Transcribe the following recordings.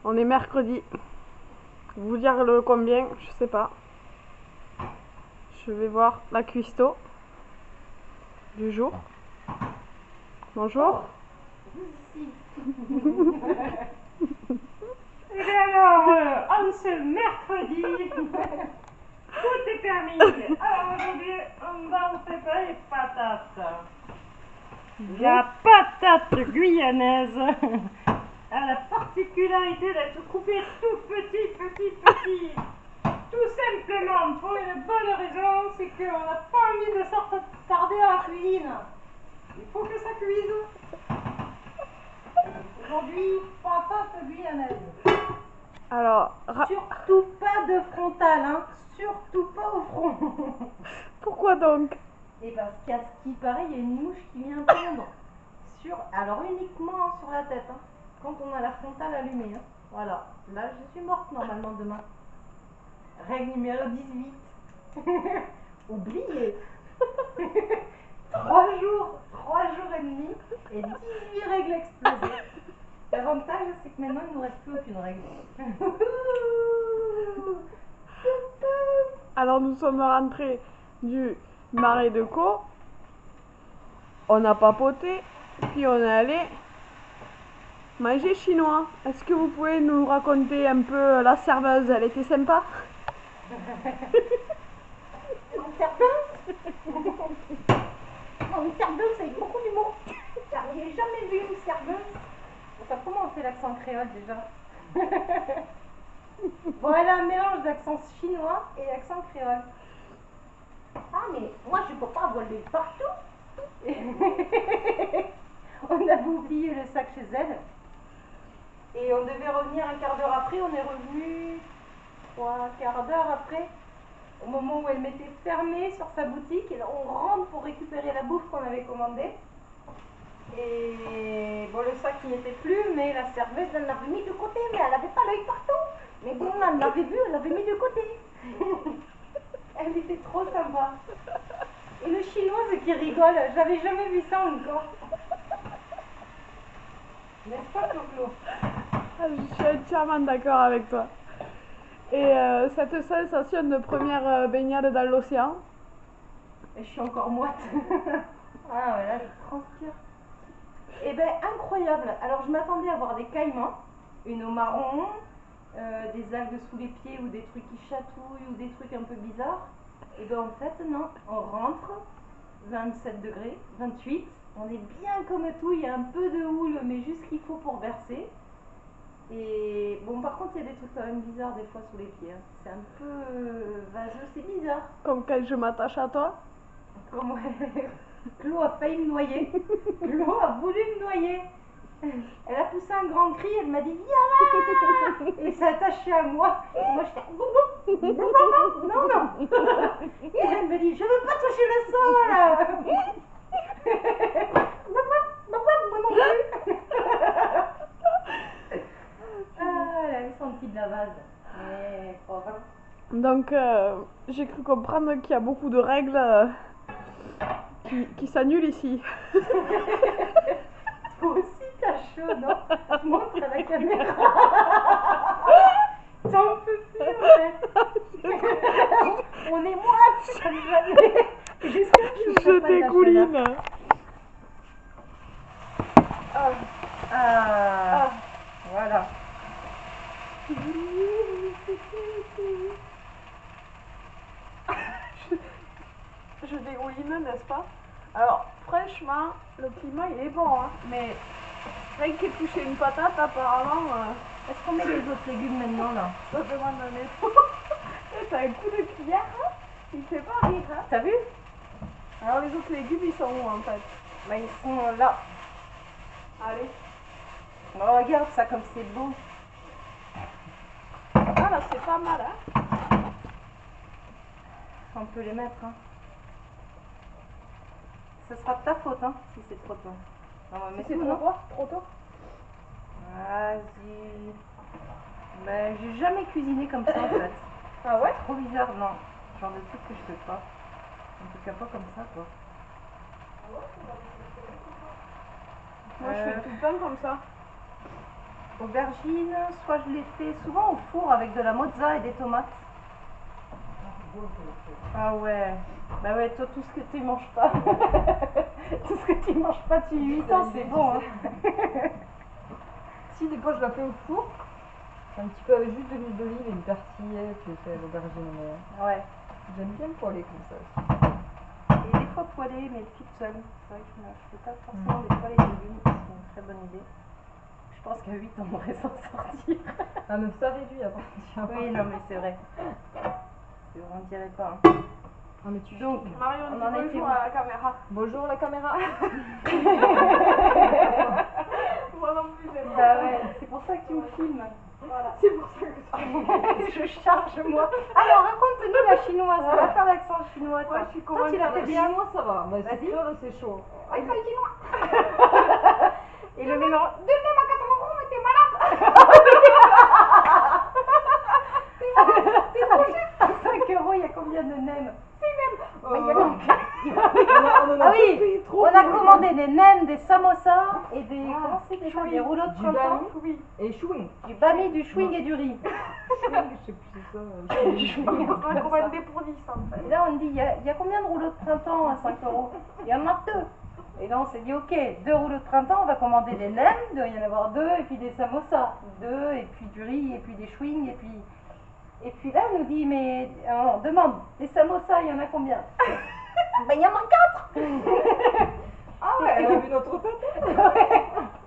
On est mercredi. Vous dire le combien, je sais pas. Je vais voir la cuistot du jour. Bonjour. Et bien alors, en ce mercredi, tout est permis. Alors aujourd'hui, on va vous préparer les patates. La patate guyanaise a la particularité d'être coupée tout petit. Tout simplement pour une bonne raison, c'est qu'on n'a pas envie de tarder à la cuisine. Il faut que ça cuise. Aujourd'hui, patate guyanaise. Alors, Surtout pas de frontal, hein. Surtout pas au front. pourquoi donc? Et parce qu'à ce qui paraît, il y a une mouche qui vient pondre. Alors uniquement sur la tête, hein. Quand on a la frontale allumée. Hein. Voilà. Là, je suis morte normalement demain. Règle numéro 18. Oublié. 3 jours et demi et 18 règles explosées. L'avantage, c'est que maintenant, il ne nous reste plus aucune règle. Alors nous sommes rentrés du Marais de Caux. On a papoté, puis on est allé manger chinois. Est-ce que vous pouvez nous raconter un peu la serveuse? Elle était sympa? Une serveuse? Une serveuse avec beaucoup d'humour. Car j'ai jamais vu une serveuse. Enfin, comment on fait l'accent créole déjà? Bon, elle a un mélange d'accent chinois et accent créole. Ah, mais moi je peux pas voler partout. On avait oublié le sac chez elle. Et on devait revenir un quart d'heure après. On est revenu 3/4 d'heure après. Au moment où elle m'était fermée sur sa boutique. Et là, on rentre pour récupérer la bouffe qu'on avait commandée. Et bon, le sac n'y était plus, mais la serveuse, elle l'avait mis de côté, mais elle n'avait pas l'œil partout. Mais bon, elle l'avait vu, elle l'avait mis de côté. Elle était trop sympa. Et le chinoise qui rigole, j'avais jamais vu ça encore. N'est-ce pas, Clo-Clo? Je suis entièrement d'accord avec toi. Et cette sensation de première baignade dans l'océan? Et je suis encore moite. Ah ouais, là, je transpire. Eh ben, incroyable. Alors, je m'attendais à voir des caïmans, une eau marron, des algues sous les pieds ou des trucs qui chatouillent ou des trucs un peu bizarres. Et ben, en fait, non. On rentre, 27 degrés, 28. On est bien comme tout. Il y a un peu de houle, mais juste ce qu'il faut pour verser. Et bon, par contre, il y a des trucs quand même bizarres des fois sous les pieds. Hein. C'est un peu vaseux, c'est bizarre. Comme quand je m'attache à toi? Comme Clo a failli me noyer. Clo a voulu me noyer. Elle a poussé un grand cri, elle m'a dit viens là. Et elle s'est attachée à moi. Et moi j'étais non. Et elle me dit je veux pas toucher le sol. Moi non plus. Ah, elle avait son petit de la vase. Mais Donc j'ai cru comprendre qu'il y a beaucoup de règles qui s'annulent ici. Toi aussi t'as chaud, non? Montre à la caméra. T'en peux plus en fait. On est moite comme jamais. J'espère que Je dégouline. Ah, voilà. Je dégouline, n'est-ce pas? Alors, franchement, le climat il est bon, hein, mais rien que toucher une patate, apparemment, Est-ce qu'on met les autres légumes maintenant là? ça demande un effort. T'as un coup de cuillère, hein? Il fait pas rire, hein? T'as vu? Alors, les autres légumes, ils sont où en fait? Bah, ils sont là. Allez. Oh, regarde ça comme c'est beau. Ah là, c'est pas mal, hein? On peut les mettre, hein. Ce sera de ta faute, hein, si c'est trop tôt. On va mettre C'est tout, trop non? tôt? Trop tôt? Vas-y. Ben, j'ai jamais cuisiné comme ça en fait. Ah ouais? Trop bizarre, non. Genre de truc que je fais pas. En tout cas pas comme ça quoi. Moi, je fais tout le temps comme ça. aubergines, soit je les fais souvent au four avec de la mozza et des tomates. Ah ouais, bah ouais, toi tout ce que tu manges pas, tout ce que tu manges pas depuis 8 ans, c'est bon. Hein. Si, des fois je la fais au four, un petit peu avec juste de l'huile d'olive et une persillette, tu fais l'aubergine. Ouais. J'aime bien poêler comme ça aussi. Et des fois poêler, mais toute seule. C'est vrai que je ne fais pas forcément des fois les légumes, c'est une très bonne idée. Je pense qu'à 8 on devrait s'en sortir. Ah, mais ça réduit à partir. Oui, non mais c'est vrai. On ne dirait pas. Hein. Ah, mais tu Donc, Marion, on dis en était bonjour où? à la caméra. bonjour la caméra. Moi non plus, j'aime Bah pas. ouais, c'est pour ça que tu me filmes. Voilà. C'est pour ça que Je charge moi. Alors raconte-nous la chinoise, on va faire l'accent chinois. Moi, je suis Toi tu l'as fait Le bien. chinois ça va, mais c'est Vas-y. sûr là c'est chaud. Ah, il fait le chinois. Et le mélange. Donnez-moi 4 euros, mais t'es malade. C'est trop cher. 5 euros, il y a combien de nems? On Ah en a oui, pris trop. on a commandé des nems, des samosas et des. Comment c'est déjà? Des rouleaux de Du printemps. bami. Oui. Et chouing. Du bami, du chewing et du riz. Chouing, je sais plus c'est ça. On va commander pour 10 en fait. Et là, on dit, il y a combien de rouleaux de printemps à 5 euros? Il y en a 2. Et là, on s'est dit, ok, 2 rouleaux de printemps, on va commander des nems, il doit y en avoir 2, et puis des samosas, 2, et puis du riz, et puis des chewings, et puis là, on nous dit, mais on demande, les samosas, il y en a combien? Ben, il y en a 4. Ah ouais, elle a vu notre tête.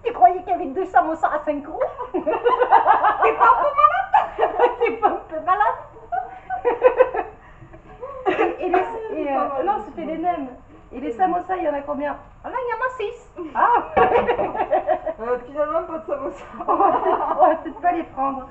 Tu croyais qu'il y avait 2 samosas à 5 euros? T'es pas un peu malade? T'es pas un peu malade? Non, c'était les nems. Et les samosas, il y en a combien? Ah là, il y en a 6. Ah Finalement pas de samosa. on va peut-être pas les prendre.